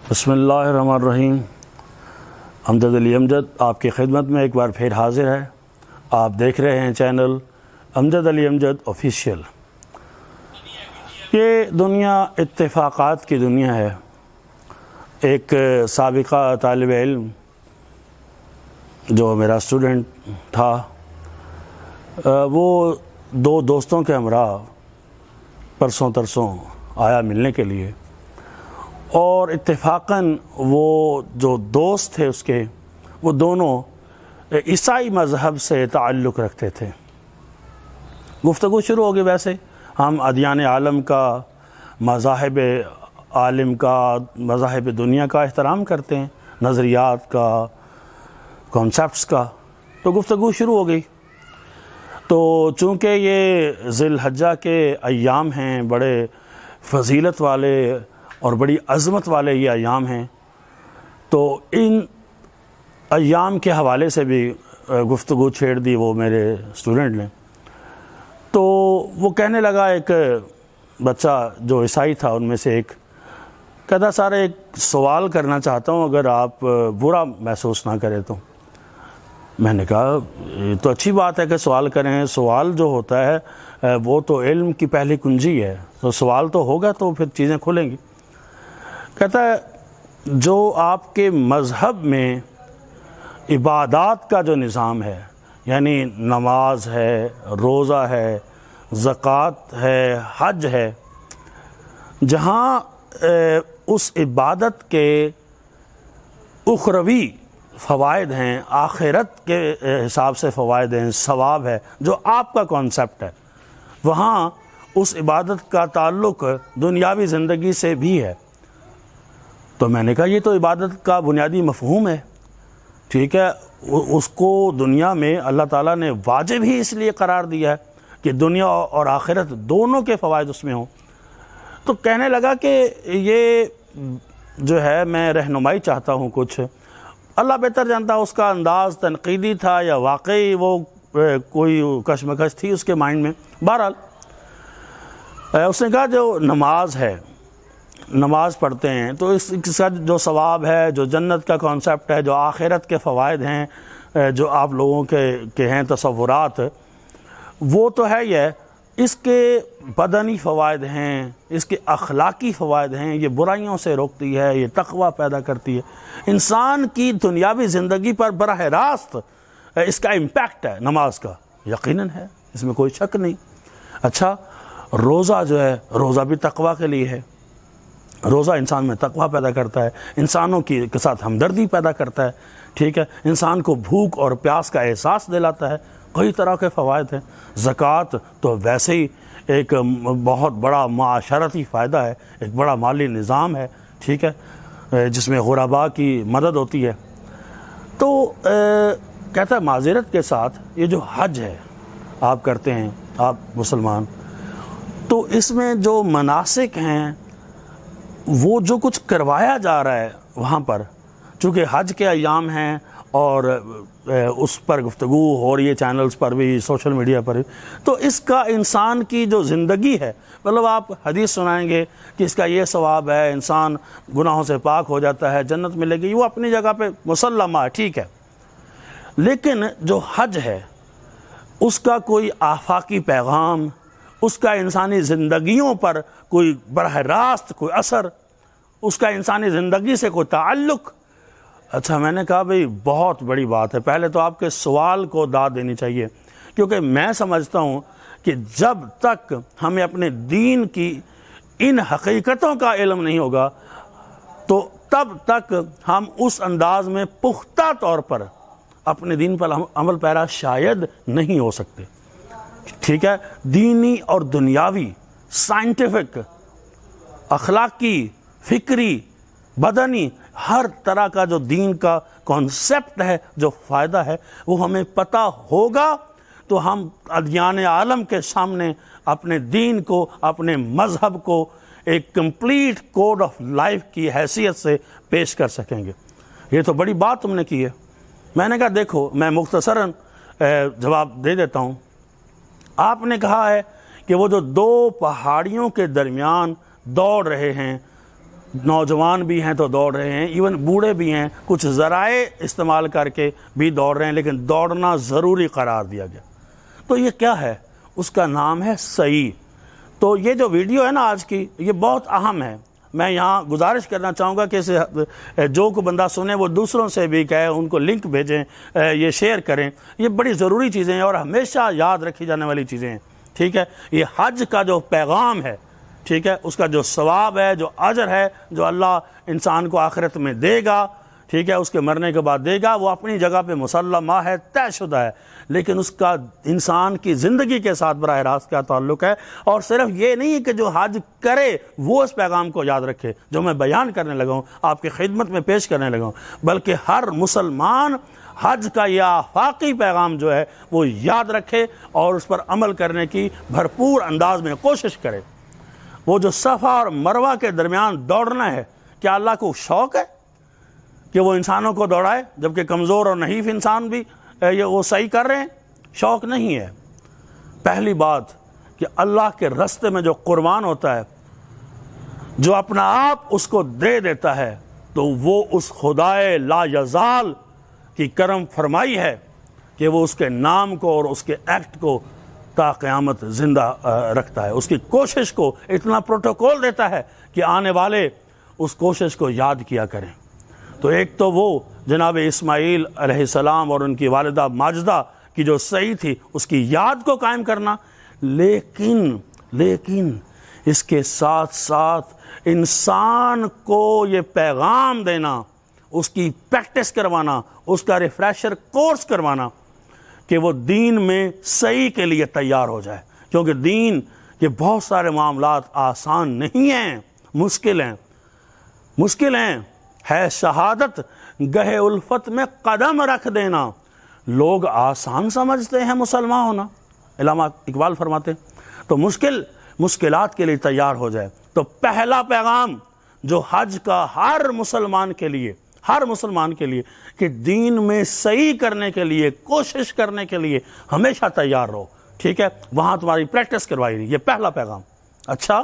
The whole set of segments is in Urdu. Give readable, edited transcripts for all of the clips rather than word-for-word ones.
بسم اللہ الرحمن الرحیم۔ امجد علی امجد آپ کی خدمت میں ایک بار پھر حاضر ہے۔ آپ دیکھ رہے ہیں چینل امجد علی امجد آفیشیل۔ یہ دنیا اتفاقات کی دنیا ہے۔ ایک سابقہ طالب علم جو میرا اسٹوڈنٹ تھا، وہ دو دوستوں کے ہمراہ پرسوں ترسوں آیا ملنے کے لیے، اور اتفاقاً وہ جو دوست تھے اس کے، وہ دونوں عیسائی مذہب سے تعلق رکھتے تھے۔ گفتگو شروع ہو گئی۔ ویسے ہم ادیان عالم کا، مذاہب عالم کا، مذاہب دنیا کا احترام کرتے ہیں، نظریات کا، کانسیپٹس کا، تو گفتگو شروع ہو گئی۔ تو چونکہ یہ ذی الحجہ کے ایام ہیں، بڑے فضیلت والے اور بڑی عظمت والے یہ ایام ہیں، تو ان ایام کے حوالے سے بھی گفتگو چھیڑ دی وہ میرے اسٹوڈنٹ نے۔ تو وہ کہنے لگا، ایک بچہ جو عیسائی تھا ان میں سے ایک، کہتا سر ایک سوال کرنا چاہتا ہوں، اگر آپ برا محسوس نہ کریں تو۔ میں نے کہا یہ تو اچھی بات ہے کہ سوال کریں، سوال جو ہوتا ہے وہ تو علم کی پہلی کنجی ہے، تو سوال تو ہوگا تو پھر چیزیں کھلیں گی۔ کہتا ہے جو آپ کے مذہب میں عبادات کا جو نظام ہے، یعنی نماز ہے، روزہ ہے، زکوٰۃ ہے، حج ہے، جہاں اس عبادت کے اخروی فوائد ہیں، آخرت کے حساب سے فوائد ہیں، ثواب ہے، جو آپ کا کانسیپٹ ہے، وہاں اس عبادت کا تعلق دنیاوی زندگی سے بھی ہے۔ تو میں نے کہا یہ تو عبادت کا بنیادی مفہوم ہے، ٹھیک ہے، اس کو دنیا میں اللہ تعالیٰ نے واجب ہی اس لیے قرار دیا ہے کہ دنیا اور آخرت دونوں کے فوائد اس میں ہوں۔ تو کہنے لگا کہ یہ جو ہے میں رہنمائی چاہتا ہوں کچھ، اللہ بہتر جانتا اس کا انداز تنقیدی تھا یا واقعی وہ کوئی کشمکش تھی اس کے مائنڈ میں۔ بہرحال اس نے کہا جو نماز ہے، نماز پڑھتے ہیں تو اس کا جو ثواب ہے، جو جنت کا کانسیپٹ ہے، جو آخرت کے فوائد ہیں، جو آپ لوگوں کے ہیں تصورات، وہ تو ہے یہ، اس کے بدنی فوائد ہیں، اس کے اخلاقی فوائد ہیں، یہ برائیوں سے روکتی ہے، یہ تقوی پیدا کرتی ہے، انسان کی دنیاوی زندگی پر براہ راست اس کا امپیکٹ ہے نماز کا، یقیناً ہے، اس میں کوئی شک نہیں۔ اچھا، روزہ جو ہے، روزہ بھی تقوی کے لیے ہے، روزہ انسان میں تقوی پیدا کرتا ہے، انسانوں کے ساتھ ہمدردی پیدا کرتا ہے، ٹھیک ہے، انسان کو بھوک اور پیاس کا احساس دلاتا ہے، کئی طرح کے فوائد ہیں۔ زکوٰۃ تو ویسے ہی ایک بہت بڑا معاشرتی فائدہ ہے، ایک بڑا مالی نظام ہے، ٹھیک ہے، جس میں غرباء کی مدد ہوتی ہے۔ تو کہتا ہے معذرت کے ساتھ یہ جو حج ہے آپ کرتے ہیں، آپ مسلمان، تو اس میں جو مناسک ہیں، وہ جو کچھ کروایا جا رہا ہے وہاں پر، چونکہ حج کے ایام ہیں اور اس پر گفتگو ہو رہی ہے چینلز پر بھی، سوشل میڈیا پر بھی، تو اس کا انسان کی جو زندگی ہے، مطلب آپ حدیث سنائیں گے کہ اس کا یہ ثواب ہے، انسان گناہوں سے پاک ہو جاتا ہے، جنت ملے گی، وہ اپنی جگہ پہ مسلمہ ہے، ٹھیک ہے، لیکن جو حج ہے اس کا کوئی آفاقی پیغام، اس کا انسانی زندگیوں پر کوئی براہ راست کوئی اثر، اس کا انسانی زندگی سے کوئی تعلق۔ اچھا، میں نے کہا بھئی بہت بڑی بات ہے، پہلے تو آپ کے سوال کو داد دینی چاہیے، کیونکہ میں سمجھتا ہوں کہ جب تک ہمیں اپنے دین کی ان حقیقتوں کا علم نہیں ہوگا تو تب تک ہم اس انداز میں پختہ طور پر اپنے دین پر عمل پیرا شاید نہیں ہو سکتے، ٹھیک ہے۔ دینی اور دنیاوی، سائنٹیفک، اخلاقی، فکری، بدنی، ہر طرح کا جو دین کا کانسیپٹ ہے، جو فائدہ ہے، وہ ہمیں پتہ ہوگا تو ہم ادیان عالم کے سامنے اپنے دین کو، اپنے مذہب کو ایک کمپلیٹ کوڈ آف لائف کی حیثیت سے پیش کر سکیں گے۔ یہ تو بڑی بات تم نے کی ہے۔ میں نے کہا دیکھو، میں مختصراً جواب دے دیتا ہوں۔ آپ نے کہا ہے کہ وہ جو دو پہاڑیوں کے درمیان دوڑ رہے ہیں، نوجوان بھی ہیں تو دوڑ رہے ہیں، ایون بوڑھے بھی ہیں، کچھ ذرائع استعمال کر کے بھی دوڑ رہے ہیں، لیکن دوڑنا ضروری قرار دیا گیا۔ تو یہ کیا ہے؟ اس کا نام ہے سعی۔ تو یہ جو ویڈیو ہے نا آج کی، یہ بہت اہم ہے۔ میں یہاں گزارش کرنا چاہوں گا کہ اسے جو کو بندہ سنے وہ دوسروں سے بھی کہے، ان کو لنک بھیجیں، یہ شیئر کریں۔ یہ بڑی ضروری چیزیں ہیں اور ہمیشہ یاد رکھی جانے والی چیزیں ہیں، ٹھیک ہے؟ یہ حج کا جو پیغام ہے، ٹھیک ہے، اس کا جو ثواب ہے، جو اجر ہے، جو اللہ انسان کو آخرت میں دے گا، ٹھیک ہے، اس کے مرنے کے بعد دے گا، وہ اپنی جگہ پہ مسلمہ ہے، طے شدہ ہے، لیکن اس کا انسان کی زندگی کے ساتھ براہ راست کیا تعلق ہے۔ اور صرف یہ نہیں ہے کہ جو حج کرے وہ اس پیغام کو یاد رکھے جو میں بیان کرنے لگا ہوں، آپ کی خدمت میں پیش کرنے لگا ہوں، بلکہ ہر مسلمان حج کا یہ آفاقی پیغام جو ہے وہ یاد رکھے اور اس پر عمل کرنے کی بھرپور انداز میں کوشش کرے۔ وہ جو صفا اور مروہ کے درمیان دوڑنا ہے، کیا اللہ کو شوق ہے کہ وہ انسانوں کو دوڑائے جبکہ کمزور اور نحیف انسان بھی یہ وہ صحیح کر رہے ہیں؟ شوق نہیں ہے۔ پہلی بات کہ اللہ کے رستے میں جو قربان ہوتا ہے، جو اپنا آپ اس کو دے دیتا ہے، تو وہ اس خدائے لا یزال کی کرم فرمائی ہے کہ وہ اس کے نام کو اور اس کے ایکٹ کو تا قیامت زندہ رکھتا ہے، اس کی کوشش کو اتنا پروٹوکول دیتا ہے کہ آنے والے اس کوشش کو یاد کیا کریں۔ تو ایک تو وہ جناب اسماعیل علیہ السلام اور ان کی والدہ ماجدہ کی جو صحیح تھی اس کی یاد کو قائم کرنا، لیکن اس کے ساتھ ساتھ انسان کو یہ پیغام دینا، اس کی پریکٹس کروانا، اس کا ریفریشر کورس کروانا کہ وہ دین میں صحیح کے لیے تیار ہو جائے، کیونکہ دین کے بہت سارے معاملات آسان نہیں ہیں، مشکل ہیں۔ ہے شہادت گہے الفت میں قدم رکھ دینا، لوگ آسان سمجھتے ہیں مسلمان ہونا، علامہ اقبال فرماتے ہیں۔ تو مشکلات کے لیے تیار ہو جائے۔ تو پہلا پیغام جو حج کا ہر مسلمان کے لیے کہ دین میں صحیح کرنے کے لیے، کوشش کرنے کے لیے ہمیشہ تیار رہو، ٹھیک ہے، وہاں تمہاری پریکٹس کروائی رہی، یہ پہلا پیغام۔ اچھا،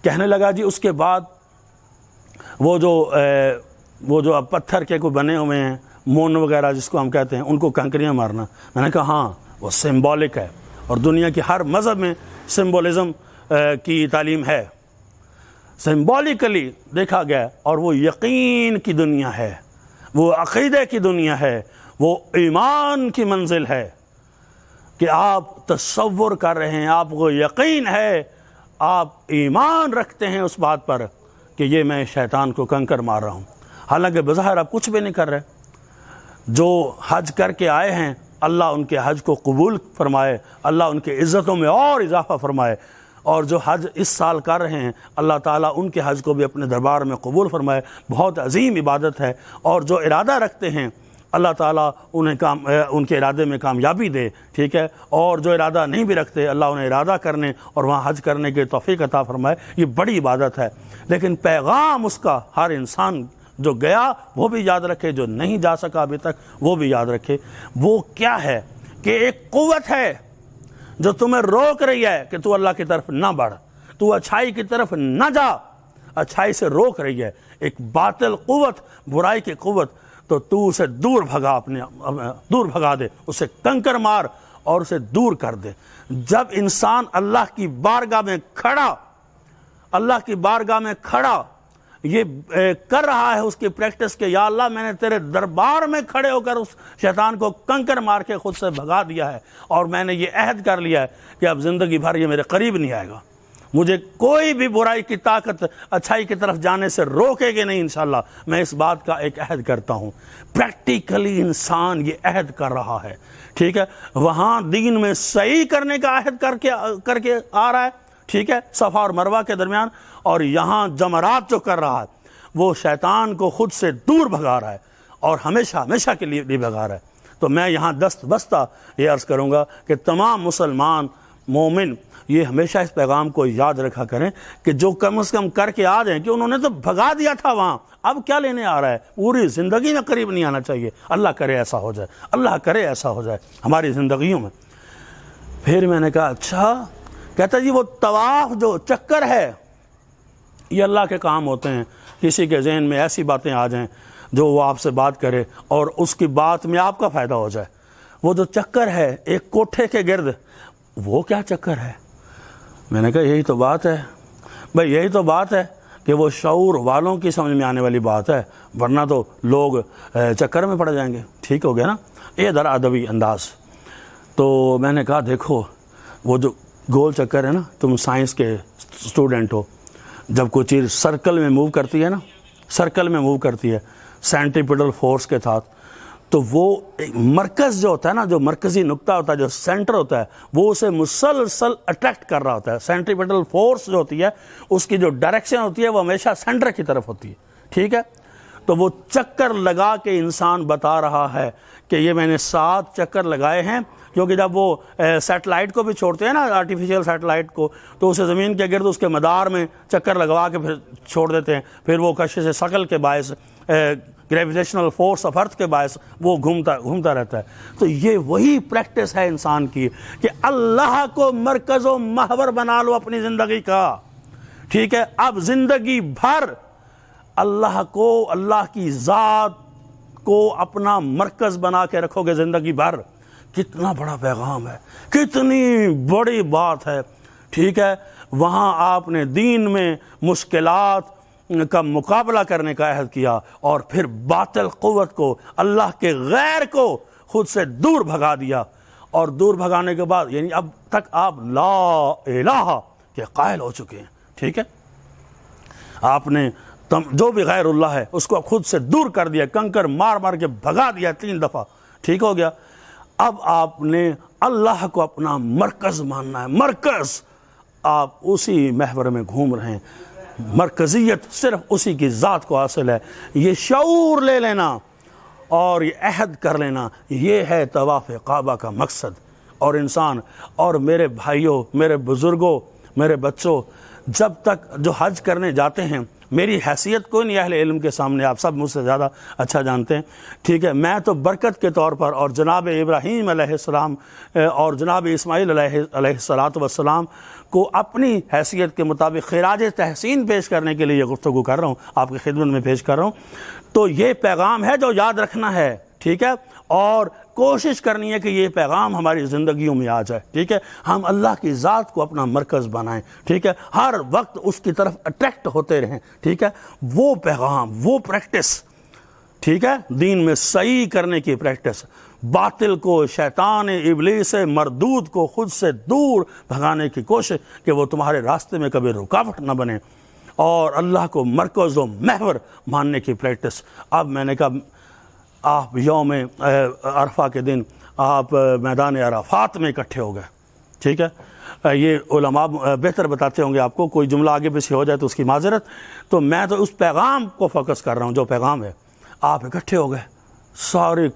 کہنے لگا جی اس کے بعد وہ جو اب پتھر کے کوئی بنے ہوئے ہیں، مون وغیرہ جس کو ہم کہتے ہیں، ان کو کنکریاں مارنا۔ میں نے کہا ہاں وہ سمبولک ہے، اور دنیا کی ہر مذہب میں سمبولزم کی تعلیم ہے، سمبولیکلی دیکھا گیا، اور وہ یقین کی دنیا ہے، وہ عقیدے کی دنیا ہے، وہ ایمان کی منزل ہے کہ آپ تصور کر رہے ہیں، آپ کو یقین ہے، آپ ایمان رکھتے ہیں اس بات پر کہ یہ میں شیطان کو کنکر مار رہا ہوں، حالانکہ بظاہر آپ کچھ بھی نہیں کر رہے۔ جو حج کر کے آئے ہیں، اللہ ان کے حج کو قبول فرمائے، اللہ ان کے عزتوں میں اور اضافہ فرمائے، اور جو حج اس سال کر رہے ہیں، اللہ تعالیٰ ان کے حج کو بھی اپنے دربار میں قبول فرمائے۔ بہت عظیم عبادت ہے، اور جو ارادہ رکھتے ہیں اللہ تعالیٰ ان کے ارادے میں کامیابی دے، ٹھیک ہے، اور جو ارادہ نہیں بھی رکھتے اللہ انہیں ارادہ کرنے اور وہاں حج کرنے کے توفیق عطا فرمائے۔ یہ بڑی عبادت ہے، لیکن پیغام اس کا ہر انسان جو گیا وہ بھی یاد رکھے، جو نہیں جا سکا ابھی تک وہ بھی یاد رکھے۔ وہ کیا ہے کہ ایک قوت ہے جو تمہیں روک رہی ہے کہ تو اللہ کی طرف نہ بڑھ، تو اچھائی کی طرف نہ جا، اچھائی سے روک رہی ہے ایک باطل قوت، برائی کی قوت، تو تو اسے دور بھگا دے، اسے کنکر مار اور اسے دور کر دے۔ جب انسان اللہ کی بارگاہ میں کھڑا یہ کر رہا ہے اس کی پریکٹس کہ یا اللہ میں نے تیرے دربار میں کھڑے ہو کر اس شیطان کو کنکر مار کے خود سے بھگا دیا ہے، اور میں نے یہ عہد کر لیا ہے کہ اب زندگی بھر یہ میرے قریب نہیں آئے گا، مجھے کوئی بھی برائی کی طاقت اچھائی کی طرف جانے سے روکے گے نہیں، انشاءاللہ میں اس بات کا ایک عہد کرتا ہوں۔ پریکٹیکلی انسان یہ عہد کر رہا ہے، ٹھیک ہے، وہاں دین میں صحیح کرنے کا عہد کر کے آ رہا ہے، ٹھیک ہے، صفا اور مروہ کے درمیان، اور یہاں جمرات جو کر رہا ہے وہ شیطان کو خود سے دور بھگا رہا ہے اور ہمیشہ کے لیے بھگا رہا ہے۔ تو میں یہاں دست بستہ یہ عرض کروں گا کہ تمام مسلمان مومن یہ ہمیشہ اس پیغام کو یاد رکھا کریں کہ جو کم از کم کر کے آ جائیں، کہ انہوں نے تو بھگا دیا تھا وہاں، اب کیا لینے آ رہا ہے، پوری زندگی میں قریب نہیں آنا چاہیے۔ اللہ کرے ایسا ہو جائے، اللہ کرے ایسا ہو جائے ہماری زندگیوں میں۔ پھر میں نے کہا اچھا، کہتا جی وہ طواف جو چکر ہے یہ اللہ کے کام ہوتے ہیں. کسی کے ذہن میں ایسی باتیں آ جائیں جو وہ آپ سے بات کرے اور اس کی بات میں آپ کا فائدہ ہو جائے. وہ جو چکر ہے ایک کوٹھے کے گرد، وہ کیا چکر ہے؟ میں نے کہا یہی تو بات ہے بھائی، یہی تو بات ہے کہ وہ شعور والوں کی سمجھ میں آنے والی بات ہے، ورنہ تو لوگ چکر میں پڑ جائیں گے. ٹھیک ہو گیا نا؟ یہ ذرا ادبی انداز. تو میں نے کہا دیکھو وہ جو گول چکر ہے نا، تم سائنس کے اسٹوڈنٹ ہو، جب کوئی چیز سرکل میں موو کرتی ہے نا، سرکل میں موو کرتی ہے سینٹریپیٹل فورس کے ساتھ، تو وہ مرکز جو ہوتا ہے نا، جو مرکزی نقطہ ہوتا ہے، جو سینٹر ہوتا ہے، وہ اسے مسلسل اٹریکٹ کر رہا ہوتا ہے. سینٹریپیٹل فورس جو ہوتی ہے اس کی جو ڈائریکشن ہوتی ہے وہ ہمیشہ سینٹر کی طرف ہوتی ہے. ٹھیک ہے؟ تو وہ چکر لگا کے انسان بتا رہا ہے کہ یہ میں نے 7 چکر لگائے ہیں، کیونکہ جب وہ سیٹلائٹ کو بھی چھوڑتے ہیں نا، آرٹیفیشیل سیٹلائٹ کو، تو اسے زمین کے گرد اس کے مدار میں چکر لگوا کے پھر چھوڑ دیتے ہیں. پھر وہ کشش ثقل کے باعث، گریویٹیشنل فورس آف ارتھ کے باعث وہ گھومتا رہتا ہے. تو یہ وہی پریکٹس ہے انسان کی کہ اللہ کو مرکز و محور بنا لو اپنی زندگی کا. ٹھیک ہے؟ اب زندگی بھر اللہ کو، اللہ کی ذات کو اپنا مرکز بنا کے رکھو گے زندگی بھر. کتنا بڑا پیغام ہے، کتنی بڑی بات ہے. ٹھیک ہے؟ وہاں آپ نے دین میں مشکلات کا مقابلہ کرنے کا عہد کیا، اور پھر باطل قوت کو، اللہ کے غیر کو خود سے دور بھگا دیا. اور دور بھگانے کے بعد یعنی اب تک آپ لا الہ کے قائل ہو چکے ہیں. ٹھیک ہے؟ آپ نے جو بھی غیر اللہ ہے اس کو خود سے دور کر دیا، کنکر مار مار کے بھگا دیا 3 دفعہ. ٹھیک ہو گیا؟ اب آپ نے اللہ کو اپنا مرکز ماننا ہے. مرکز، آپ اسی محور میں گھوم رہے ہیں. مرکزیت صرف اسی کی ذات کو حاصل ہے. یہ شعور لے لینا اور یہ عہد کر لینا، یہ ہے طواف کعبہ کا مقصد. اور انسان، اور میرے بھائیوں، میرے بزرگوں، میرے بچوں، جب تک جو حج کرنے جاتے ہیں، میری حیثیت کوئی نہیں اہل علم کے سامنے، آپ سب مجھ سے زیادہ اچھا جانتے ہیں. ٹھیک ہے؟ میں تو برکت کے طور پر اور جناب ابراہیم علیہ السلام اور جناب اسماعیل علیہ السلام کو اپنی حیثیت کے مطابق خراج تحسین پیش کرنے کے لیے یہ گفتگو کر رہا ہوں، آپ کی خدمت میں پیش کر رہا ہوں. تو یہ پیغام ہے جو یاد رکھنا ہے. ٹھیک ہے؟ اور کوشش کرنی ہے کہ یہ پیغام ہماری زندگیوں میں آ جائے. ٹھیک ہے؟ ہم اللہ کی ذات کو اپنا مرکز بنائیں. ٹھیک ہے؟ ہر وقت اس کی طرف اٹریکٹ ہوتے رہیں. ٹھیک ہے؟ وہ پیغام، وہ پریکٹس، ٹھیک ہے، دین میں صحیح کرنے کی پریکٹس، باطل کو، شیطان ابلیس مردود کو خود سے دور بھگانے کی کوشش کہ وہ تمہارے راستے میں کبھی رکاوٹ نہ بنے، اور اللہ کو مرکز و محور ماننے کی پریکٹس. اب میں نے کہا آپ یوم عرفہ کے دن آپ میدان عرفات میں اکٹھے ہو گئے. ٹھیک ہے؟ یہ علماء بہتر بتاتے ہوں گے آپ کو، کوئی جملہ آگے پیچھے ہو جائے تو اس کی معذرت. تو میں تو اس پیغام کو فوکس کر رہا ہوں جو پیغام ہے. آپ اکٹھے ہو گئے، سارے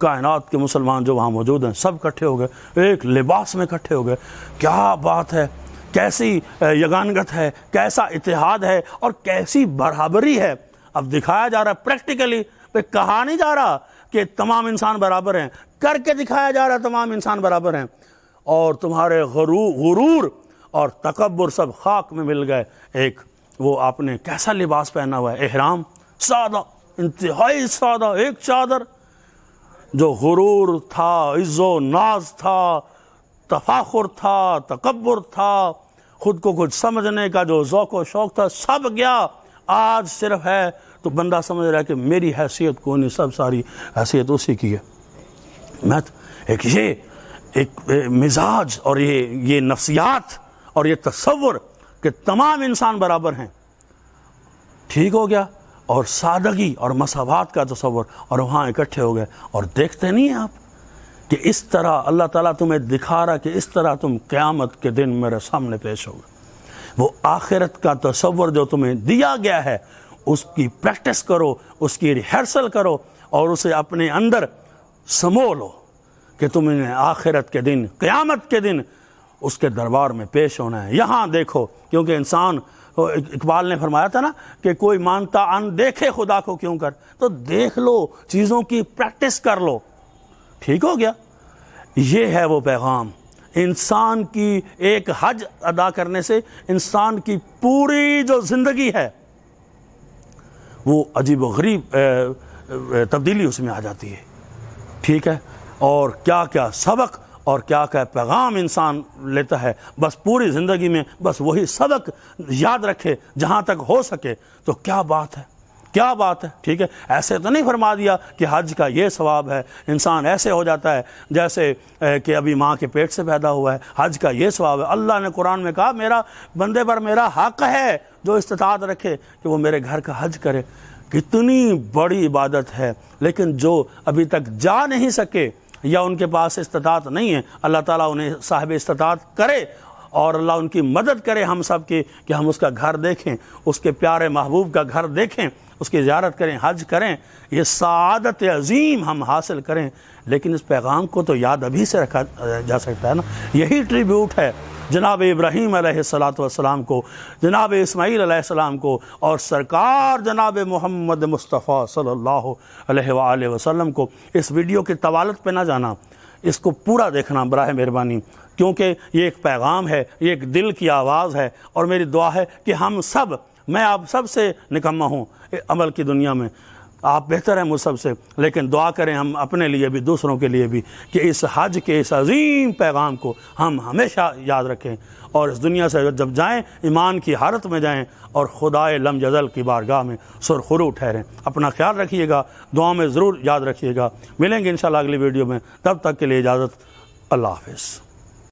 کائنات کے مسلمان جو وہاں موجود ہیں سب اکٹھے ہو گئے، ایک لباس میں اکٹھے ہو گئے. کیا بات ہے، کیسی یگانگت ہے، کیسا اتحاد ہے، اور کیسی برابری ہے. اب دکھایا جا رہا ہے پریکٹیکلی، کہا نہیں جا رہا کہ تمام انسان برابر ہیں، کر کے دکھایا جا رہا ہے تمام انسان برابر ہیں. اور تمہارے غرور اور تکبر سب خاک میں مل گئے. ایک وہ آپ نے کیسا لباس پہنا ہوا ہے، احرام، سادہ، انتہائی سادہ، ایک چادر. جو غرور تھا، عز و ناز تھا، تفاخر تھا، تکبر تھا، خود کو کچھ سمجھنے کا جو ذوق و شوق تھا، سب گیا. آج صرف ہے تو بندہ سمجھ رہا ہے کہ میری حیثیت کو نہیں، سب ساری حیثیت اسی کی ہے. میں ایک مزاج اور یہ نفسیات اور یہ تصور کہ تمام انسان برابر ہیں، ٹھیک ہو گیا، اور سادگی اور مساوات کا تصور، اور وہاں اکٹھے ہو گئے. اور دیکھتے نہیں ہیں آپ کہ اس طرح اللہ تعالیٰ تمہیں دکھا رہا کہ اس طرح تم قیامت کے دن میرے سامنے پیش ہو گئے. وہ آخرت کا تصور جو تمہیں دیا گیا ہے اس کی پریکٹس کرو، اس کی ریہرسل کرو، اور اسے اپنے اندر سمو لو کہ تم نے آخرت کے دن، قیامت کے دن اس کے دربار میں پیش ہونا ہے. یہاں دیکھو، کیونکہ انسان، اقبال نے فرمایا تھا نا کہ کوئی مانتا ان دیکھے خدا کو کیوں کر. تو دیکھ لو، چیزوں کی پریکٹس کر لو. ٹھیک ہو گیا؟ یہ ہے وہ پیغام، انسان کی ایک حج ادا کرنے سے انسان کی پوری جو زندگی ہے وہ عجیب و غریب تبدیلی اس میں آ جاتی ہے، ٹھیک ہے، اور کیا کیا سبق اور کیا کیا پیغام انسان لیتا ہے، بس پوری زندگی میں بس وہی سبق یاد رکھے جہاں تک ہو سکے، تو کیا بات ہے، کیا بات ہے، ٹھیک ہے۔ ایسے تو نہیں فرما دیا کہ حج کا یہ ثواب ہے، انسان ایسے ہو جاتا ہے جیسے کہ ابھی ماں کے پیٹ سے پیدا ہوا ہے، حج کا یہ ثواب ہے۔ اللہ نے قرآن میں کہا میرا بندے پر میرا حق ہے جو استطاعت رکھے کہ وہ میرے گھر کا حج کرے۔ کتنی بڑی عبادت ہے، لیکن جو ابھی تک جا نہیں سکے یا ان کے پاس استطاعت نہیں ہے، اللہ تعالیٰ انہیں صاحب استطاعت کرے اور اللہ ان کی مدد کرے ہم سب کی کہ ہم اس کا گھر دیکھیں، اس کے پیارے محبوب کا گھر دیکھیں، اس کی زیارت کریں، حج کریں، یہ سعادت عظیم ہم حاصل کریں۔ لیکن اس پیغام کو تو یاد ابھی سے رکھا جا سکتا ہے نا۔ یہی ٹریبیوٹ ہے جناب ابراہیم علیہ السلام کو، جناب اسماعیل علیہ السلام کو، اور سرکار جناب محمد مصطفیٰ صلی اللہ علیہ وآلہ وسلم کو۔ اس ویڈیو کی طوالت پہ نہ جانا، اس کو پورا دیکھنا براہ مہربانی، کیونکہ یہ ایک پیغام ہے، یہ ایک دل کی آواز ہے، اور میری دعا ہے کہ ہم سب، میں آپ سب سے نکمہ ہوں عمل کی دنیا میں، آپ بہتر ہیں مجھ سب سے، لیکن دعا کریں ہم اپنے لیے بھی دوسروں کے لیے بھی کہ اس حج کے اس عظیم پیغام کو ہم ہمیشہ یاد رکھیں، اور اس دنیا سے جب جائیں ایمان کی حالت میں جائیں اور خدائے لم یزل کی بارگاہ میں سرخرو ٹھہریں۔ اپنا خیال رکھیے گا، دعا میں ضرور یاد رکھیے گا۔ ملیں گے انشاءاللہ اگلی ویڈیو میں، تب تک کے لیے اجازت، اللہ حافظ۔